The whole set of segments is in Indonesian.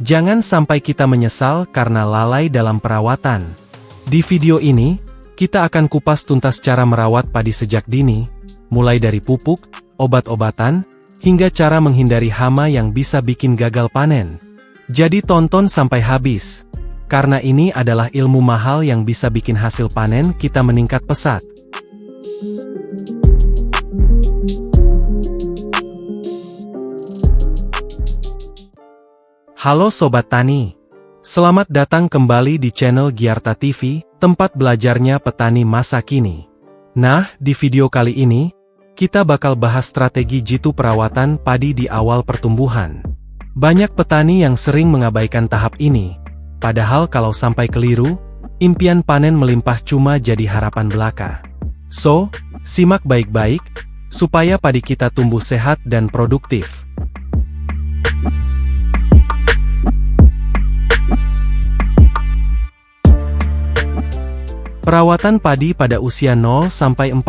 Jangan sampai kita menyesal karena lalai dalam perawatan. Di video ini, kita akan kupas tuntas cara merawat padi sejak dini, mulai dari pupuk, obat-obatan, hingga cara menghindari hama yang bisa bikin gagal panen. Jadi tonton sampai habis, karena ini adalah ilmu mahal yang bisa bikin hasil panen kita meningkat pesat. Halo Sobat Tani, selamat datang kembali di channel Giarta TV, tempat belajarnya petani masa kini. Nah, di video kali ini, kita bakal bahas strategi jitu perawatan padi di awal pertumbuhan. Banyak petani yang sering mengabaikan tahap ini, padahal kalau sampai keliru, impian panen melimpah cuma jadi harapan belaka. So, simak baik-baik, supaya padi kita tumbuh sehat dan produktif. Perawatan padi pada usia 0-45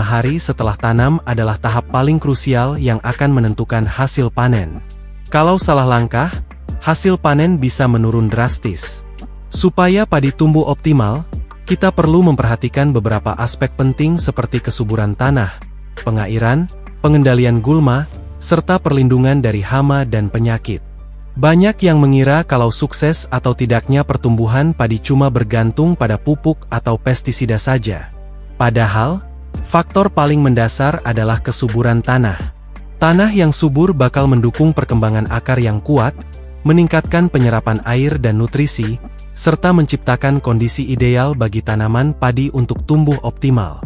hari setelah tanam adalah tahap paling krusial yang akan menentukan hasil panen. Kalau salah langkah, hasil panen bisa menurun drastis. Supaya padi tumbuh optimal, kita perlu memperhatikan beberapa aspek penting seperti kesuburan tanah, pengairan, pengendalian gulma, serta perlindungan dari hama dan penyakit. Banyak yang mengira kalau sukses atau tidaknya pertumbuhan padi cuma bergantung pada pupuk atau pestisida saja. Padahal, faktor paling mendasar adalah kesuburan tanah. Tanah yang subur bakal mendukung perkembangan akar yang kuat, meningkatkan penyerapan air dan nutrisi, serta menciptakan kondisi ideal bagi tanaman padi untuk tumbuh optimal.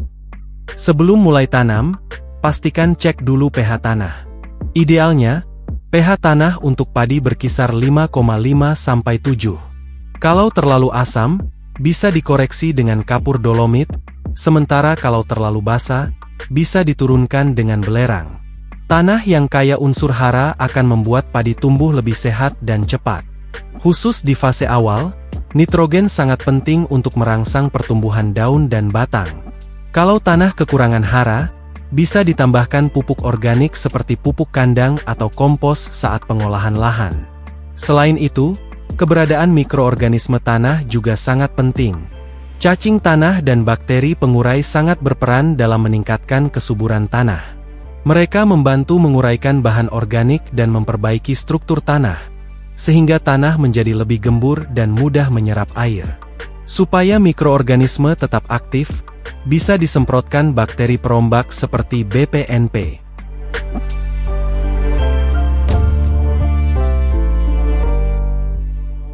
Sebelum mulai tanam, pastikan cek dulu pH tanah. Idealnya, pH tanah untuk padi berkisar 5,5 sampai 7. Kalau terlalu asam, bisa dikoreksi dengan kapur dolomit, sementara kalau terlalu basah, bisa diturunkan dengan belerang. Tanah yang kaya unsur hara akan membuat padi tumbuh lebih sehat dan cepat. Khusus di fase awal, nitrogen sangat penting untuk merangsang pertumbuhan daun dan batang. Kalau tanah kekurangan hara, bisa ditambahkan pupuk organik seperti pupuk kandang atau kompos saat pengolahan lahan. Selain itu, keberadaan mikroorganisme tanah juga sangat penting. Cacing tanah dan bakteri pengurai sangat berperan dalam meningkatkan kesuburan tanah. Mereka membantu menguraikan bahan organik dan memperbaiki struktur tanah, sehingga tanah menjadi lebih gembur dan mudah menyerap air. Supaya mikroorganisme tetap aktif, bisa disemprotkan bakteri perombak seperti BPNP.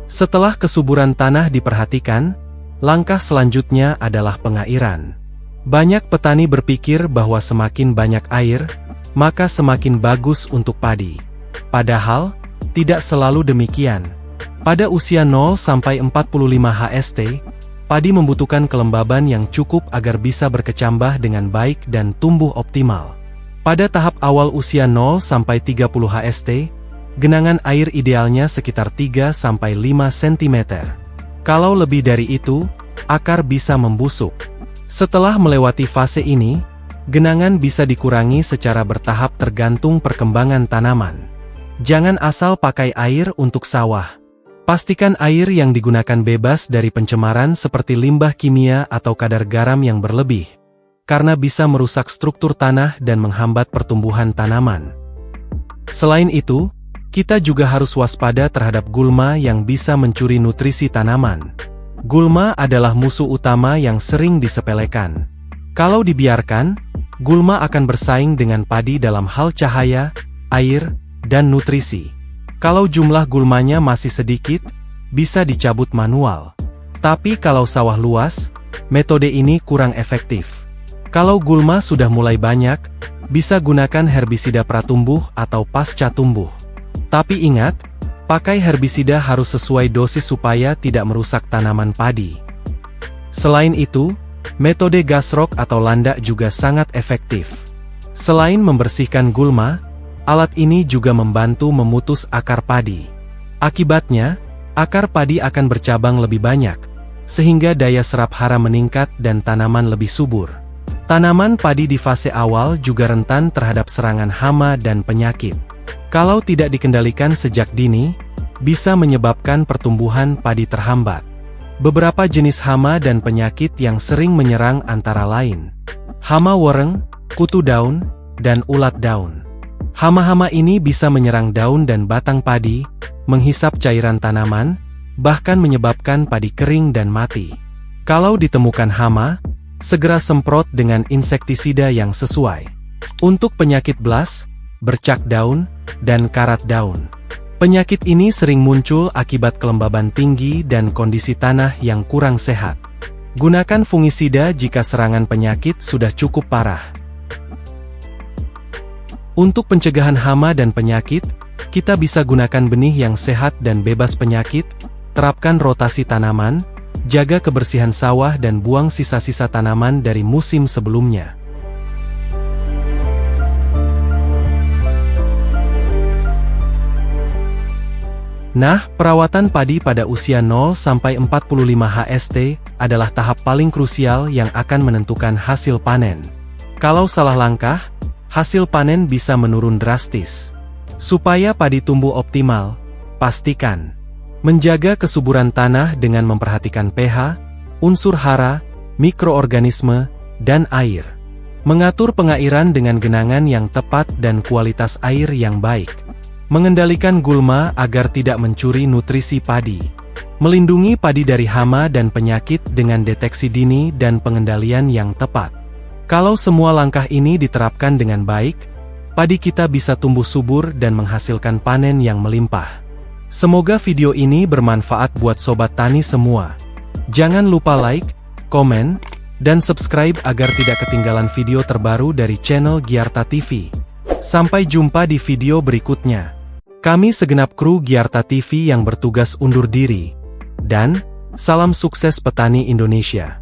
Setelah kesuburan tanah diperhatikan, langkah selanjutnya adalah pengairan. Banyak petani berpikir bahwa semakin banyak air, maka semakin bagus untuk padi. Padahal, tidak selalu demikian. Pada usia 0-45 HST, padi membutuhkan kelembaban yang cukup agar bisa berkecambah dengan baik dan tumbuh optimal. Pada tahap awal usia 0-30 HST, genangan air idealnya sekitar 3-5 cm. Kalau lebih dari itu, akar bisa membusuk. Setelah melewati fase ini, genangan bisa dikurangi secara bertahap tergantung perkembangan tanaman. Jangan asal pakai air untuk sawah. Pastikan air yang digunakan bebas dari pencemaran seperti limbah kimia atau kadar garam yang berlebih, karena bisa merusak struktur tanah dan menghambat pertumbuhan tanaman. Selain itu, kita juga harus waspada terhadap gulma yang bisa mencuri nutrisi tanaman. Gulma adalah musuh utama yang sering disepelekan. Kalau dibiarkan, gulma akan bersaing dengan padi dalam hal cahaya, air, dan nutrisi. Kalau jumlah gulmanya masih sedikit, bisa dicabut manual. Tapi kalau sawah luas, metode ini kurang efektif. Kalau gulma sudah mulai banyak, bisa gunakan herbisida pratumbuh atau pasca tumbuh. Tapi ingat, pakai herbisida harus sesuai dosis supaya tidak merusak tanaman padi. Selain itu, metode gasrok atau landak juga sangat efektif. Selain membersihkan gulma, alat ini juga membantu memutus akar padi. Akibatnya, akar padi akan bercabang lebih banyak, sehingga daya serap hara meningkat dan tanaman lebih subur. Tanaman padi di fase awal juga rentan terhadap serangan hama dan penyakit. Kalau tidak dikendalikan sejak dini, bisa menyebabkan pertumbuhan padi terhambat. Beberapa jenis hama dan penyakit yang sering menyerang antara lain hama wereng, kutu daun, dan ulat daun. Hama-hama ini bisa menyerang daun dan batang padi, menghisap cairan tanaman, bahkan menyebabkan padi kering dan mati. Kalau ditemukan hama, segera semprot dengan insektisida yang sesuai. Untuk penyakit blas, bercak daun, dan karat daun. Penyakit ini sering muncul akibat kelembaban tinggi dan kondisi tanah yang kurang sehat. Gunakan fungisida jika serangan penyakit sudah cukup parah. Untuk pencegahan hama dan penyakit, kita bisa gunakan benih yang sehat dan bebas penyakit, terapkan rotasi tanaman, jaga kebersihan sawah dan buang sisa-sisa tanaman dari musim sebelumnya. Nah, perawatan padi pada usia 0-45 HST adalah tahap paling krusial yang akan menentukan hasil panen. Kalau salah langkah, hasil panen bisa menurun drastis. Supaya padi tumbuh optimal, pastikan menjaga kesuburan tanah dengan memperhatikan pH, unsur hara, mikroorganisme, dan air. Mengatur pengairan dengan genangan yang tepat dan kualitas air yang baik. Mengendalikan gulma agar tidak mencuri nutrisi padi. Melindungi padi dari hama dan penyakit dengan deteksi dini dan pengendalian yang tepat. Kalau semua langkah ini diterapkan dengan baik, padi kita bisa tumbuh subur dan menghasilkan panen yang melimpah. Semoga video ini bermanfaat buat sobat tani semua. Jangan lupa like, komen, dan subscribe agar tidak ketinggalan video terbaru dari channel Giarta TV. Sampai jumpa di video berikutnya. Kami segenap kru Giarta TV yang bertugas undur diri. Dan, salam sukses petani Indonesia.